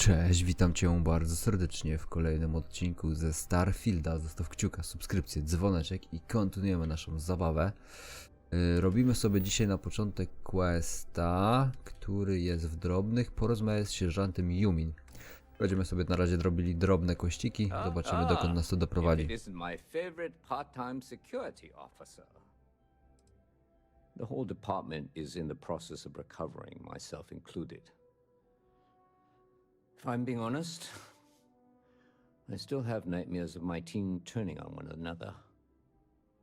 Cześć, witam Cię bardzo serdecznie w kolejnym odcinku ze Starfielda. Zostaw kciuka, subskrypcję, dzwoneczek i kontynuujemy naszą zabawę. Robimy sobie dzisiaj na początek questa, który jest w drobnych. Porozmawiać z sierżantem Yumin. Będziemy sobie na razie robili drobne kościki, zobaczymy dokąd nas to doprowadzi. The whole department is in the process of recovering, myself included. If I'm being honest, I still have nightmares of my team turning on one another.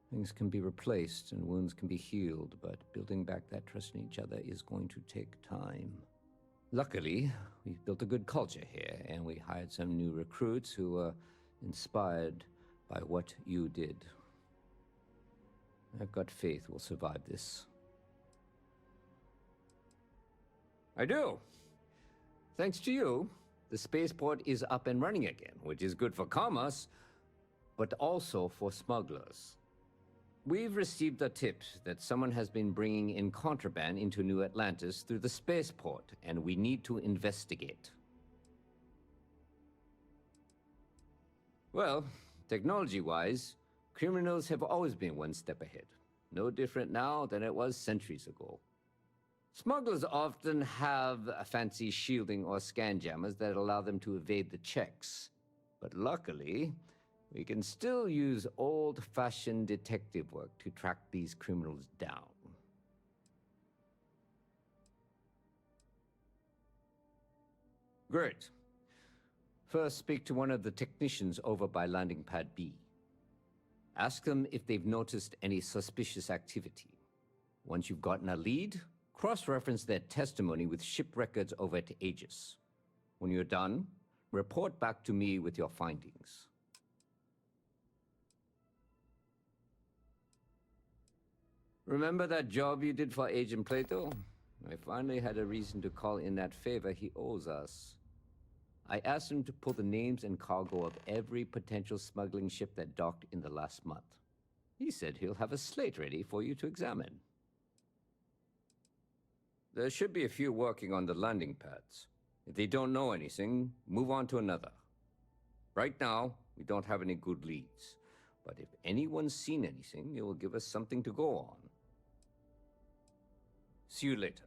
Things can be replaced and wounds can be healed, but building back that trust in each other is going to take time. Luckily, we've built a good culture here, and we hired some new recruits who were inspired by what you did. I've got faith we'll survive this. I do. Thanks to you, the spaceport is up and running again, which is good for commerce, but also for smugglers. We've received a tip that someone has been bringing in contraband into New Atlantis through the spaceport, and we need to investigate. Well, technology-wise, criminals have always been one step ahead. No different now than it was centuries ago. Smugglers often have a fancy shielding or scan jammers that allow them to evade the checks. But luckily, we can still use old-fashioned detective work to track these criminals down. Great. First, speak to one of the technicians over by landing pad B. Ask them if they've noticed any suspicious activity. Once you've gotten a lead, cross-reference their testimony with ship records over at Aegis. When you're done, report back to me with your findings. Remember that job you did for Agent Plato? I finally had a reason to call in that favor he owes us. I asked him to pull the names and cargo of every potential smuggling ship that docked in the last month. He said he'll have a slate ready for you to examine. There should be a few working on the landing pads. If they don't know anything, move on to another. Right now, we don't have any good leads. But if anyone's seen anything, it will give us something to go on. See you later.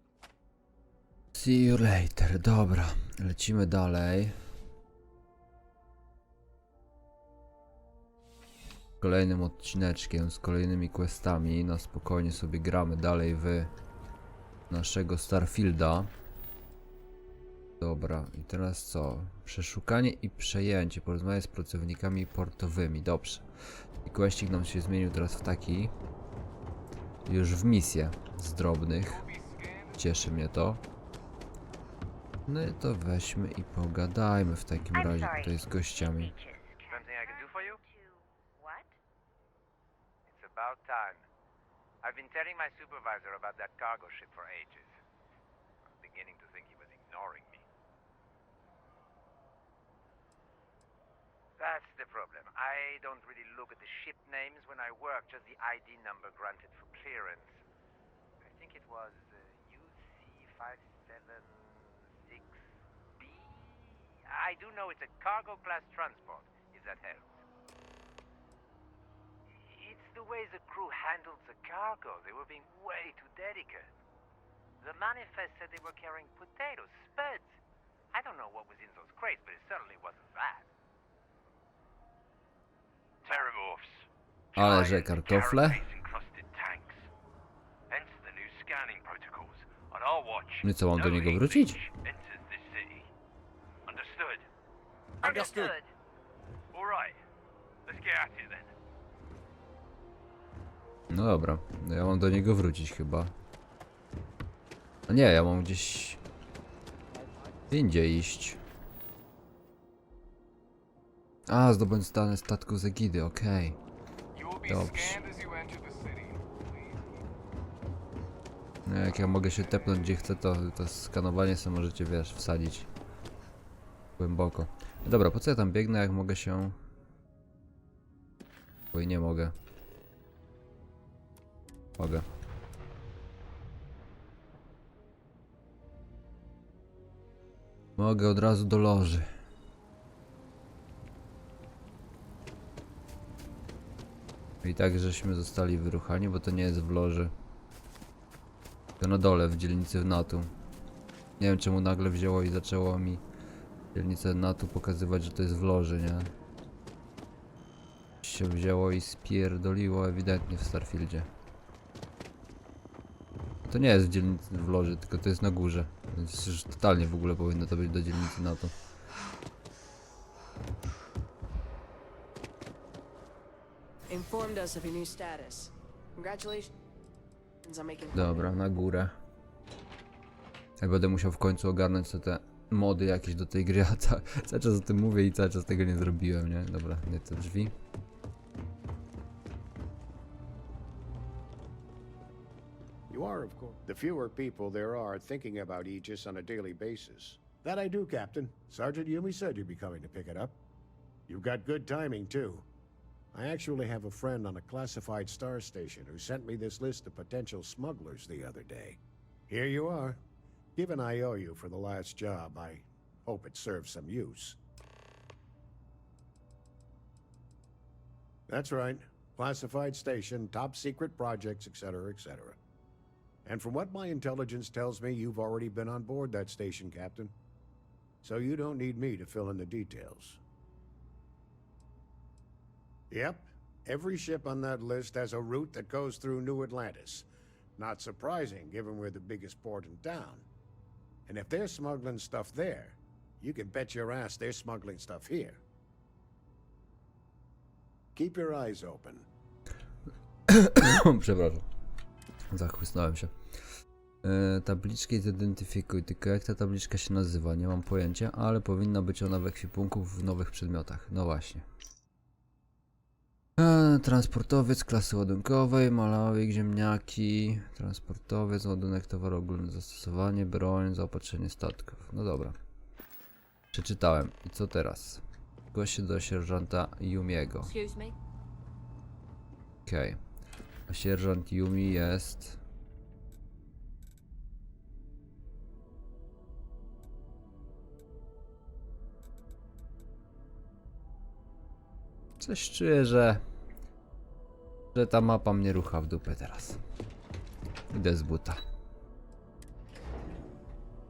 See you later, dobra, lecimy dalej. Kolejnym odcineczkiem z kolejnymi questami. Na spokojnie sobie gramy dalej w naszego Starfielda. Dobra, i teraz co? Przeszukanie i przejęcie. Porozmawiać z pracownikami portowymi. Dobrze. I questik nam się zmienił teraz w taki. Już w misję z drobnych. Cieszy mnie to. No i to weźmy i pogadajmy w takim razie tutaj z gościami. I've been telling my supervisor about that cargo ship for ages. I'm beginning to think he was ignoring me. That's the problem. I don't really look at the ship names when I work, just the ID number granted for clearance. I think it was UC576B. I do know it's a cargo class transport, if that helps. The way the crew handled the cargo, they were being way too delicate. The manifest said they were carrying potatoes, spuds. I don't know what was in those crates, but it certainly wasn't that. Terramorphs. Ale że kartofle? Hence the new scanning protocols. On our watch. No i co, mam do niego wrócić? Enters this city. Understood? Understood. All right. Let's get at it then. No dobra, no ja mam do niego wrócić chyba. A nie, ja mam gdzieś indziej iść. A, zdobądź dane statku z egidy, okej. Dobrze. No jak ja mogę się tepnąć gdzie chcę, to skanowanie sobie możecie, wiesz, wsadzić głęboko. Dobra, po co ja tam biegnę, jak mogę się... Bo i nie mogę. Mogę. Mogę od razu do loży. I tak żeśmy zostali wyruchani, bo to nie jest w loży. To na dole, w dzielnicy NATO. Nie wiem czemu nagle wzięło i zaczęło mi dzielnicę NATO pokazywać, że to jest w loży, nie? Się wzięło i spierdoliło ewidentnie w Starfieldzie. To nie jest w dzielnicy w loży, tylko to jest na górze. Więc już totalnie w ogóle powinno to być do dzielnicy NATO. Informed us of your new status. Congratulations on making. Dobra, na górę. Ja będę musiał w końcu ogarnąć te mody jakieś do tej gry, a cały czas o tym mówię i cały czas tego nie zrobiłem, nie? Dobra, nie te drzwi. You are, of course. The fewer people there are thinking about Aegis on a daily basis. That I do, Captain. Sergeant Yumi said you'd be coming to pick it up. You've got good timing, too. I actually have a friend on a classified star station who sent me this list of potential smugglers the other day. Here you are. Given I owe you for the last job, I hope it serves some use. That's right. Classified station, top secret projects, etc., etc. And from what my intelligence tells me, you've already been on board that station, Captain. So you don't need me to fill in the details. Yep, every ship on that list has a route that goes through New Atlantis. Not surprising, given we're the biggest port in town. And if they're smuggling stuff there, you can bet your ass they're smuggling stuff here. Keep your eyes open. Przepraszam. Zachłysnąłem się. Tabliczki zidentyfikuj. Tylko jak ta tabliczka się nazywa? Nie mam pojęcia, ale powinna być ona w ekwipunku w nowych przedmiotach. No właśnie. Transportowiec klasy ładunkowej, malowik, ziemniaki, transportowiec, ładunek towaru ogólne zastosowanie, broń, zaopatrzenie statków. No dobra. Przeczytałem. I co teraz? Zgłoś się do sierżanta Yumiego. Excuse me. Okej. A sierżant Yumi jest... Coś czuję, że ta mapa mnie rucha w dupę teraz. Idę z buta.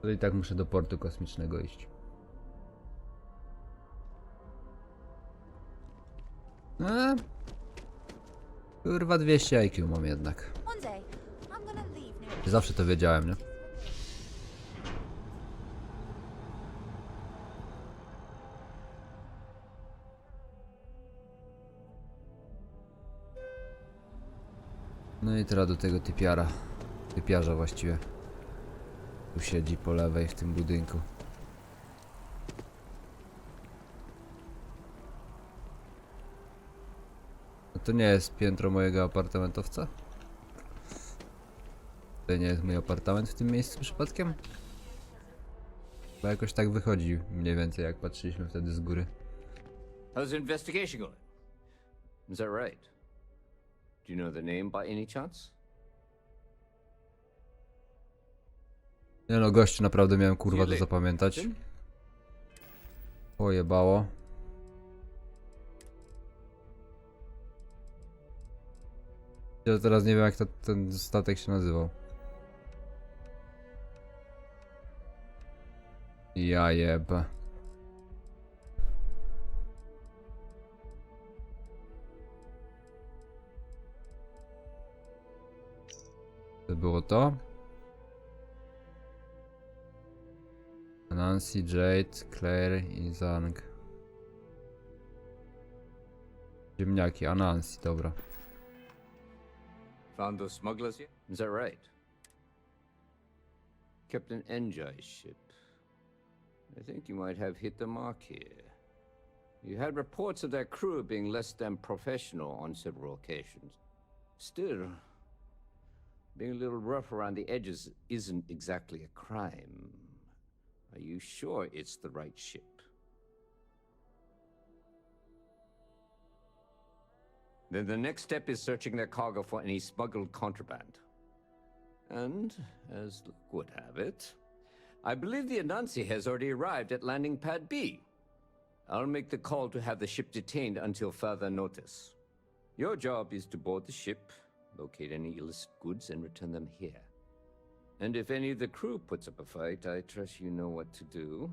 To i tak muszę do portu kosmicznego iść. Kurwa 200 IQ mam jednak. Zawsze to wiedziałem, nie? No i teraz do tego typiarza właściwie. Tu siedzi po lewej w tym budynku. No to nie jest piętro mojego apartamentowca? To nie jest mój apartament w tym miejscu przypadkiem? Bo jakoś tak wychodzi mniej więcej jak patrzyliśmy wtedy z góry. How's the investigation going? Is that right? Do you know the name by any chance? Nie no, gościu, naprawdę miałem kurwa to zapamiętać. Pojebało. Ja teraz nie wiem jak ten statek się nazywał. Ja jebę. To było to? Nancy, Jade, Claire i Zang. Ziemniaki, a Nancy, dobra. Found those smugglers yet? Is that right? Captain Enjai's ship. I think you might have hit the mark here. You had reports of their crew being less than professional on several occasions. Still, being a little rough around the edges isn't exactly a crime. Are you sure it's the right ship? Then the next step is searching their cargo for any smuggled contraband. And, as luck would have it, I believe the Anansi has already arrived at landing pad B. I'll make the call to have the ship detained until further notice. Your job is to board the ship, locate any illicit goods, and return them here. And if any of the crew puts up a fight, I trust you know what to do.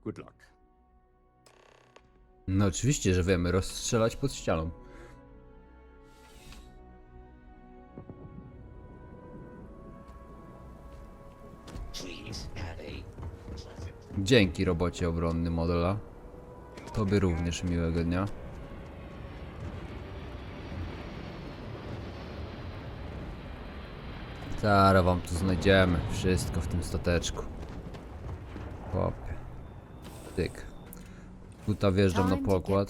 Good luck. No oczywiście, że wiemy, rozstrzelać pod ścianą. Dzięki robocie obronny modela. Tobie również miłego dnia. Zaraz wam tu znajdziemy wszystko w tym stateczku. Chłopie. Tyk. Tutaj wjeżdżam na pokład.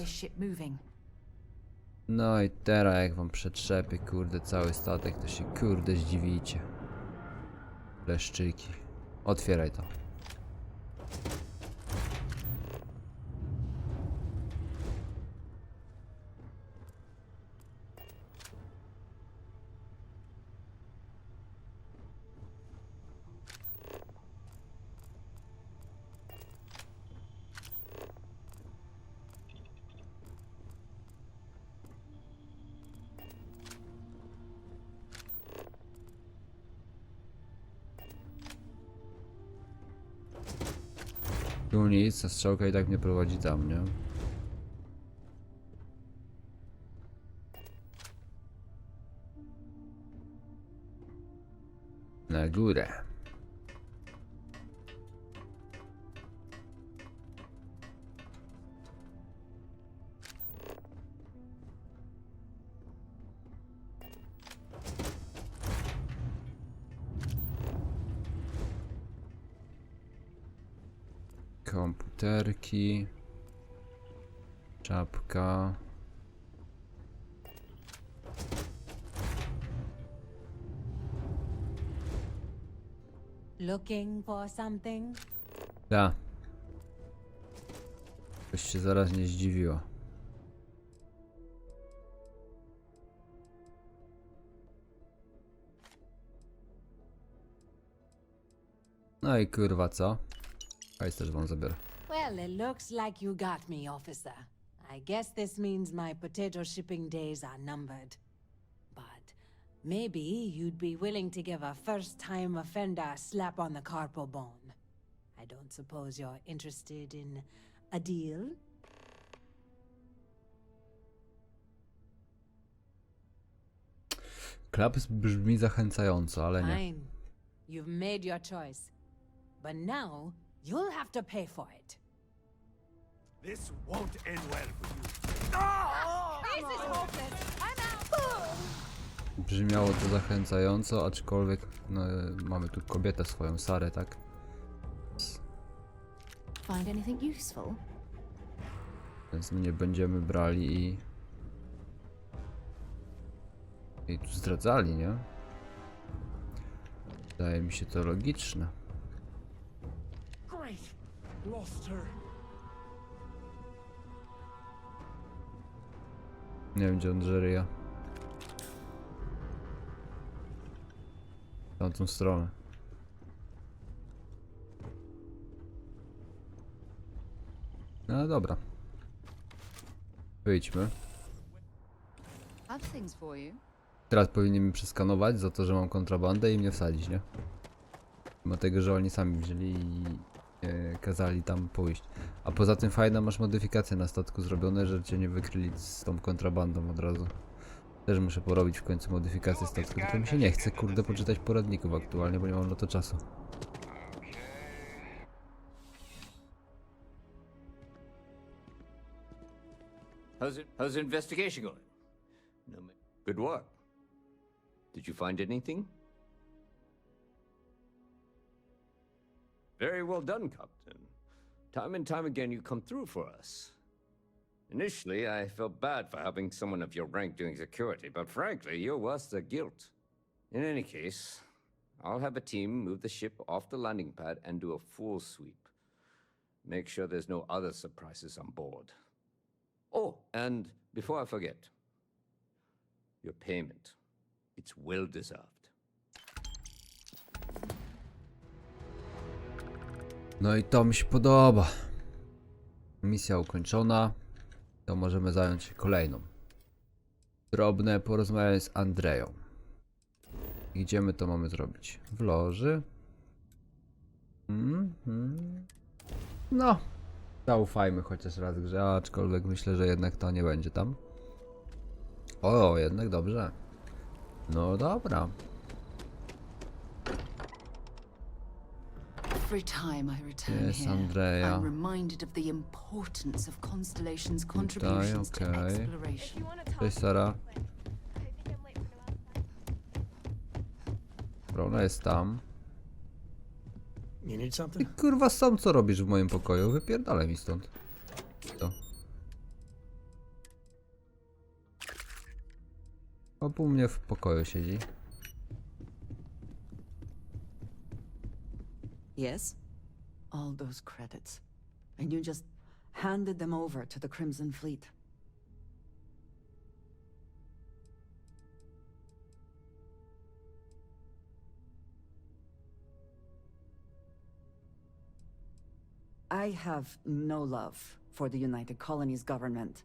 No i teraz jak wam przetrzepię kurde cały statek, to się kurde zdziwicie. Leszczyki. Otwieraj to. Tu nic, a strzałka i tak mnie prowadzi tam, nie? Na górę. Komputerki, czapka. Looking for something? Da. Ktoś się zaraz nie zdziwiła. No i kurwa co? Hajs też wam zabiorę. Well, it looks like you got me, officer. I guess this means my potato shipping days are numbered. But maybe you'd be willing to give a first-time offender a slap on the carpal bone. I don't suppose you're interested in a deal? Klaps brzmi zachęcająco, ale nie. Fine. You've made your choice. But now, you'll have to pay for it. This won't end well for you. This is hopeless. I'm out. Brzmiało to zachęcająco, aczkolwiek no, mamy tu kobietę swoją, Sarę, tak? Find anything useful? Więc my nie będziemy brali i tu zdradzali, nie? Wydaje mi się to logiczne. Great. Lost her. Nie wiem, gdzie on żeryja. W tamtą stronę. No dobra. Wyjdźmy. Have things for you. Teraz powinni mi przeskanować za to, że mam kontrabandę i mnie wsadzić, nie? Mimo tego, że oni sami wzięli i kazali tam pójść. A poza tym fajna masz modyfikacje na statku zrobione, że cię nie wykryli z tą kontrabandą od razu. Też muszę porobić w końcu modyfikację statku, tylko mi się nie chce, kurde, poczytać poradników aktualnie, bo nie mam na to czasu. How's the investigation going? No, good work. Did you find anything? Very well done, Captain. Time and time again you come through for us. Initially, I felt bad for having someone of your rank doing security, but frankly, you're worse the guilt. In any case, I'll have a team move the ship off the landing pad and do a full sweep. Make sure there's no other surprises on board. Oh, and before I forget, your payment. It's well deserved. No i to mi się podoba. Misja ukończona. To możemy zająć się kolejną. Drobne porozmawianie z Andreją. Gdzie my to mamy zrobić? W loży? No. Zaufajmy chociaż raz grze, aczkolwiek myślę, że jednak to nie będzie tam. O, jednak dobrze. No dobra. Every time I return Yes, here, Andrea. I'm reminded of the importance of Constellation's Tutaj, contributions to okej. exploration. Cześć Sara. Dobra, ona jest tam. You need Ty something? kurwa sam co robisz w moim pokoju? Wypierdalaj mi stąd. To. Obu mnie w pokoju siedzi. Yes? All those credits. And you just handed them over to the Crimson Fleet. I have no love for the United Colonies government.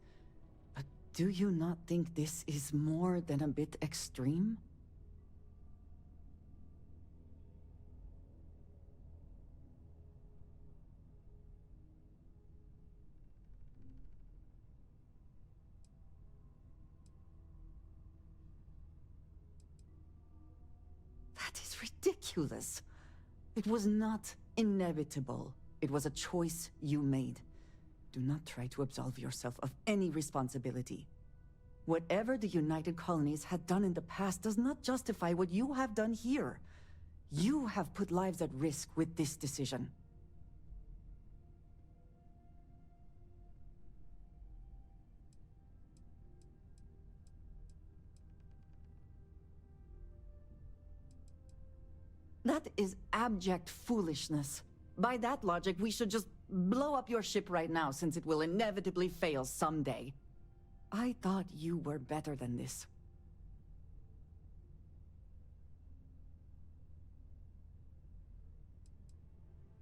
But do you not think this is more than a bit extreme? That is ridiculous. It was not inevitable. It was a choice you made. Do not try to absolve yourself of any responsibility. Whatever the United Colonies had done in the past does not justify what you have done here. You have put lives at risk with this decision. That is abject foolishness. By that logic, we should just blow up your ship right now, since it will inevitably fail someday. I thought you were better than this.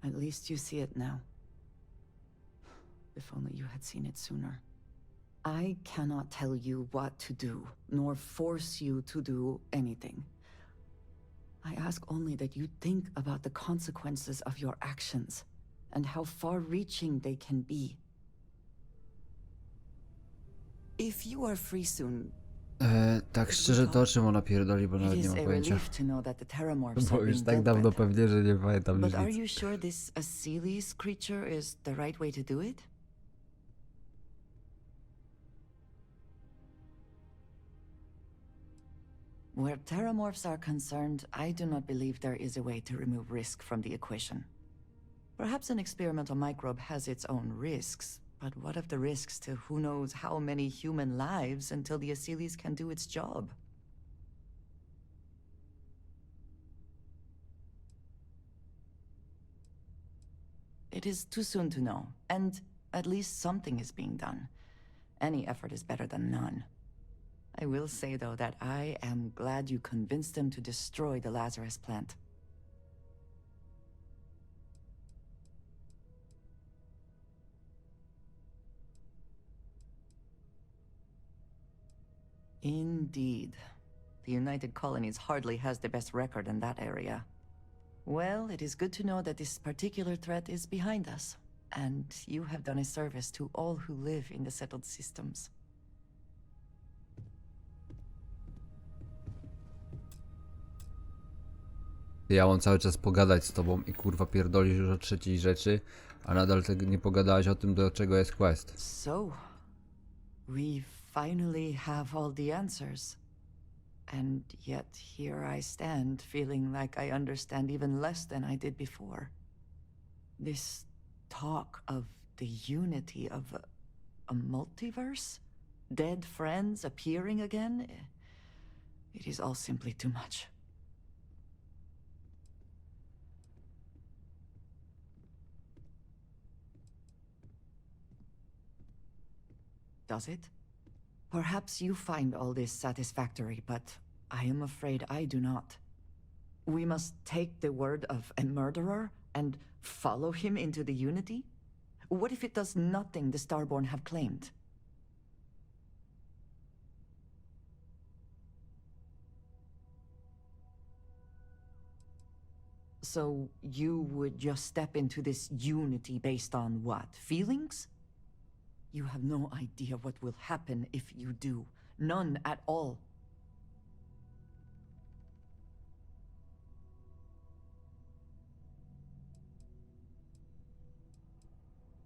At least you see it now. If only you had seen it sooner. I cannot tell you what to do, nor force you to do anything. I ask only that you think about the consequences of your actions, and how far-reaching they can be. If you are free soon, Tak szczerze to o czym ona pierdoli, bo it nawet nie is mam a pojęcia. relief to know that the Terramorphs Bo have już been tak dealt dawno with. pewnie, że nie pamiętam już But are nic. you sure this Asili's creature is the right way to do it? Where Terramorphs are concerned, I do not believe there is a way to remove risk from the equation. Perhaps an experimental microbe has its own risks, but what of the risks to who knows how many human lives until the Asili's can do its job? It is too soon to know, and at least something is being done. Any effort is better than none. I will say, though, that I am glad you convinced them to destroy the Lazarus plant. Indeed. The United Colonies hardly has the best record in that area. Well, it is good to know that this particular threat is behind us, and you have done a service to all who live in the settled systems. Ja mam cały czas pogadać z tobą i kurwa pierdolisz już o trzeciej rzeczy, a nadal tego nie pogadałaś o tym, do czego jest quest. So, we finally have all the answers. And yet here I stand, feeling like I understand even less than I did before. This talk of the unity of a multiverse? Dead friends appearing again? It is all simply too much. Does it? Perhaps you find all this satisfactory, but I am afraid I do not. We must take the word of a murderer And follow him into the Unity? What if it does nothing the Starborn have claimed? So you would just step into this Unity based on what? Feelings? You have no idea what will happen if you do. None at all.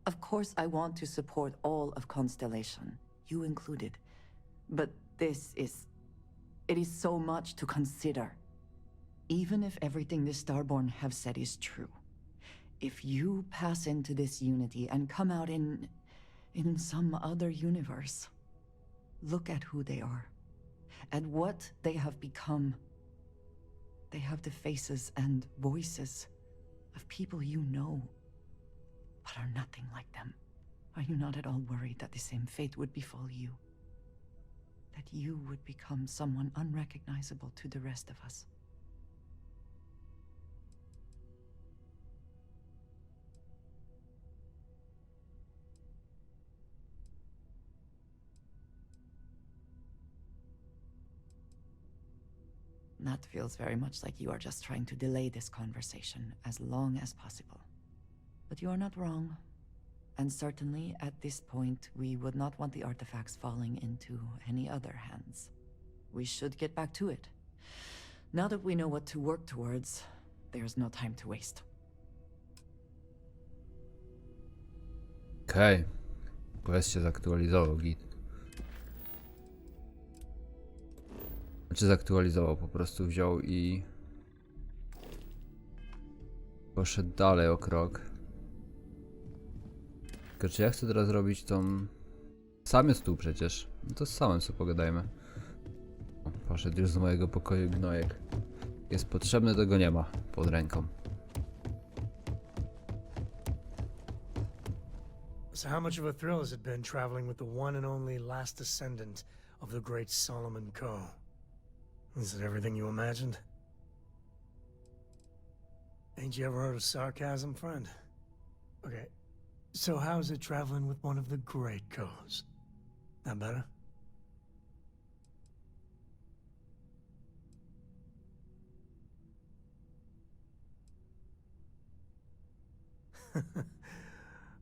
Of course, I want to support all of Constellation, you included. But it is so much to consider. Even if everything the Starborn have said is true, if you pass into this Unity and come out in some other universe, look at who they are, and what they have become. They have the faces and voices of people you know, but are nothing like them. Are you not at all worried that the same fate would befall you? That you would become someone unrecognizable to the rest of us? That feels very much like you are just trying to delay this conversation as long as possible. But you are not wrong. And certainly, at this point, we would not want the artifacts falling into any other hands. We should get back to it. Now that we know what to work towards, there's no time to waste. Okej. Quest się zaktualizował, git. Znaczy zaktualizował, po prostu wziął i poszedł dalej o krok. Tylko czy ja chcę teraz robić tą... Sam jest tu przecież. No to z samym sobie pogadajmy. O, poszedł już z mojego pokoju gnojek. Jest potrzebny, tego nie ma pod ręką. So how much of a thrill has it been traveling with the one and only last descendant of the great Solomon Coe? Is it everything you imagined? Ain't you ever heard of sarcasm, friend? Okay, so how's it traveling with one of the great Coes? That better?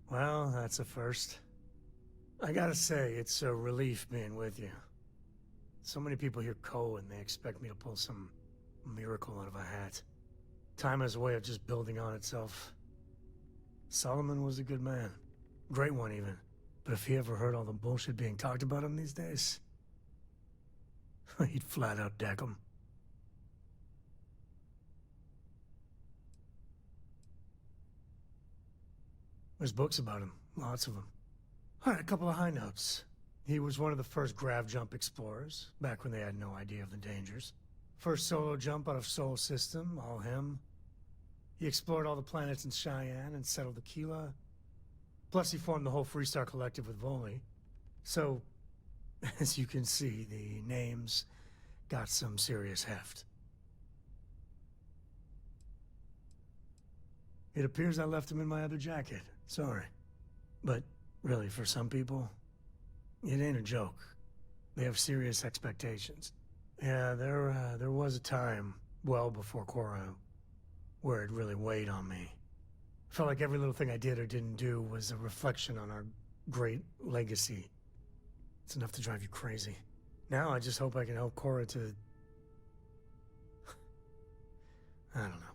Well, that's a first. I gotta say, it's a relief being with you. So many people hear Coe and they expect me to pull some miracle out of a hat. Time has a way of just building on itself. Solomon was a good man. Great one, even. But if he ever heard all the bullshit being talked about him these days, he'd flat out deck him. There's books about him, lots of them. All right, a couple of high notes. He was one of the first grav jump explorers, back when they had no idea of the dangers. First solo jump out of Sol System, all him. He explored all the planets in Cheyenne and settled Aquila. Plus he formed the whole Freestar Collective with Voli. So, as you can see, the names got some serious heft. It appears I left him in my other jacket. Sorry. But really, for some people, it ain't a joke. They have serious expectations. Yeah, there was a time, well before Korra, where it really weighed on me. Felt like every little thing I did or didn't do was a reflection on our great legacy. It's enough to drive you crazy. Now I just hope I can help Korra to... I don't know.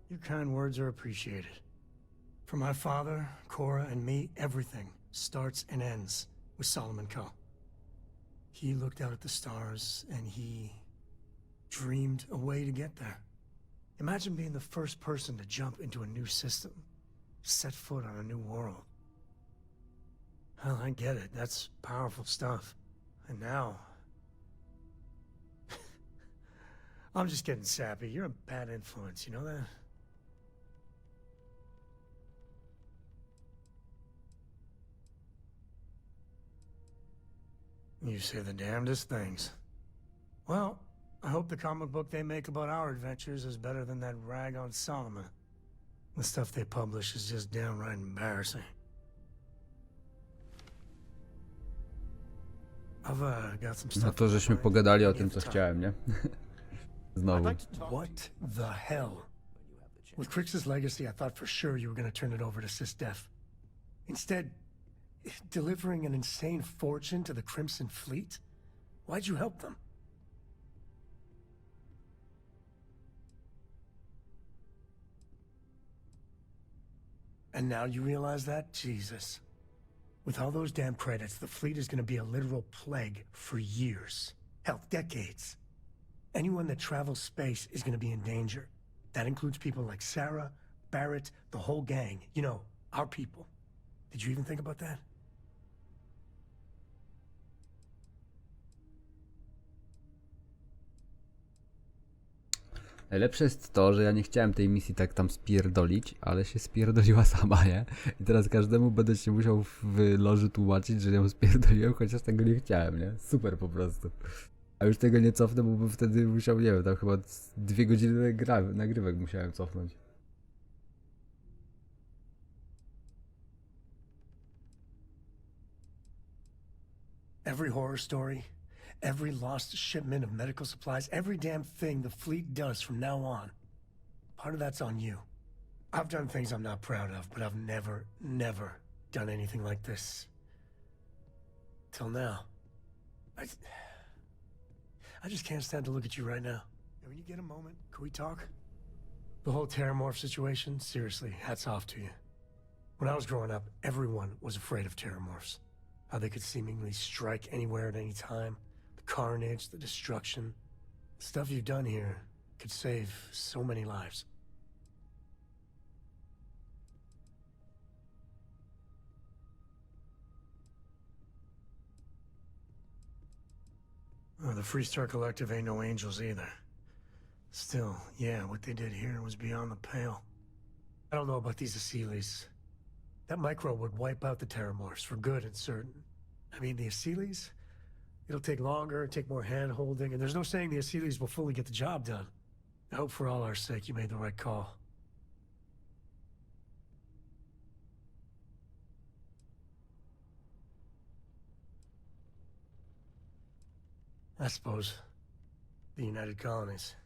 Your kind words are appreciated. For my father, Korra, and me, everything starts and ends with Solomon Coe. He looked out at the stars, and he dreamed a way to get there. Imagine being the first person to jump into a new system, set foot on a new world. Hell, I get it. That's powerful stuff. And now... I'm just getting sappy. You're a bad influence, you know that? You say the damnedest things. Well, I hope the comic book they make about our adventures is better than that rag on Solomon. The stuff they publish is just downright embarrassing. I've got some stuff. No to żeśmy pogadali o tym, co chciałem, nie? Znowu. What the hell? With Crix's legacy, I thought for sure you were going to turn it over to SysDef. Instead, delivering an insane fortune to the Crimson Fleet? Why'd you help them? And now you realize that? Jesus. With all those damn credits, the fleet is going to be a literal plague for years. Hell, decades. Anyone that travels space is going to be in danger. That includes people like Sarah, Barrett, the whole gang. You know, our people. Did you even think about that? Najlepsze jest to, że ja nie chciałem tej misji tak tam spierdolić, ale się spierdoliła sama, nie? I teraz każdemu będę się musiał w loży tłumaczyć, że ją spierdoliłem, chociaż tego nie chciałem, nie? Super po prostu. A już tego nie cofnę, bo bym wtedy musiał, nie wiem, tam chyba 2 godziny nagrywek musiałem cofnąć. Every horror story, every lost shipment of medical supplies, every damn thing the fleet does from now on. Part of that's on you. I've done things I'm not proud of, but I've never done anything like this. Till now. I just can't stand to look at you right now. When you get a moment, can we talk? The whole Terramorph situation, seriously, hats off to you. When I was growing up, everyone was afraid of Terramorphs. How they could seemingly strike anywhere at any time. The carnage, the destruction. The stuff you've done here could save so many lives. Oh, the Freestar Collective ain't no angels either. Still, yeah, what they did here was beyond the pale. I don't know about these Aseles. That micro would wipe out the Terramorphs for good and certain. I mean, the Aseles? It'll take longer, take more hand-holding, and there's no saying the Aseles will fully get the job done. I hope for all our sake you made the right call. I suppose the United Colonies.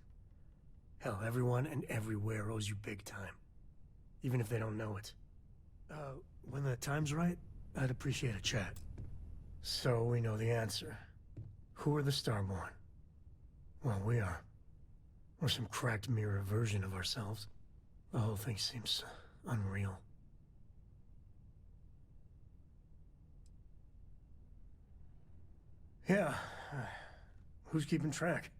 Hell, everyone and everywhere owes you big time. Even if they don't know it. When the time's right, I'd appreciate a chat. So we know the answer. Who are the Starborn? Well, we are. We're some cracked mirror version of ourselves. The whole thing seems unreal. Yeah. Who's keeping track?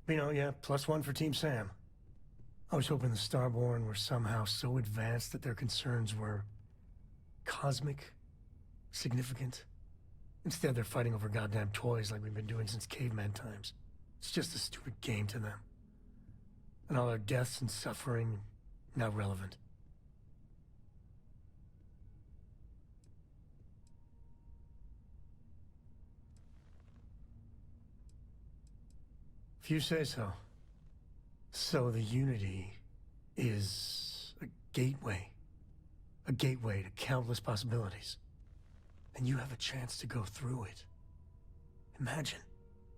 You know, yeah, +1 for Team Sam. I was hoping the Starborn were somehow so advanced that their concerns were cosmic, significant. Instead, they're fighting over goddamn toys like we've been doing since caveman times. It's just a stupid game to them. And all our deaths and suffering, not relevant. If you say so. So the Unity is a gateway. A gateway to countless possibilities. And you have a chance to go through it. Imagine.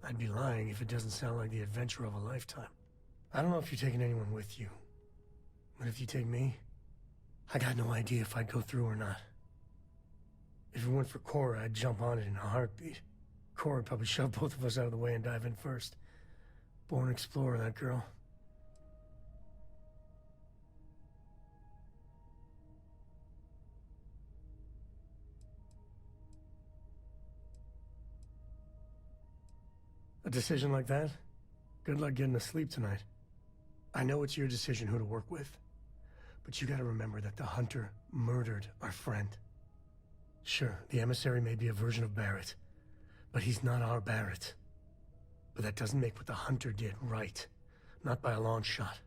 I'd be lying if it doesn't sound like the adventure of a lifetime. I don't know if you're taking anyone with you. But if you take me, I got no idea if I'd go through or not. If it went for Cora, I'd jump on it in a heartbeat. Cora would probably shove both of us out of the way and dive in first. Born explorer, that girl. A decision like that? Good luck getting to sleep tonight. I know it's your decision who to work with, but you gotta remember that the Hunter murdered our friend. Sure, the emissary may be a version of Barrett, but he's not our Barrett. But that doesn't make what the Hunter did right. Not by a long shot.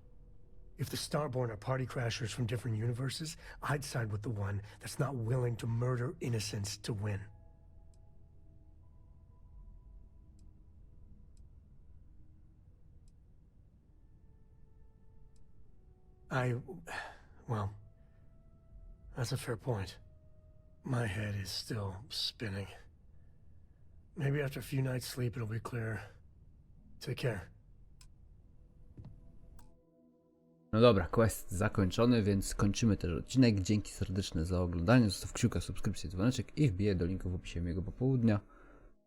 If the Starborn are party crashers from different universes, I'd side with the one that's not willing to murder innocents to win. Well, that's a fair point. My head is still spinning. Maybe after a few nights' sleep, it'll be clearer. Take care. No dobra, quest zakończony, więc kończymy też odcinek. Dzięki serdeczne za oglądanie. Zostaw kciuka, subskrypcję, dzwoneczek i wbiję do linku w opisie mojego popołudnia.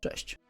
Cześć!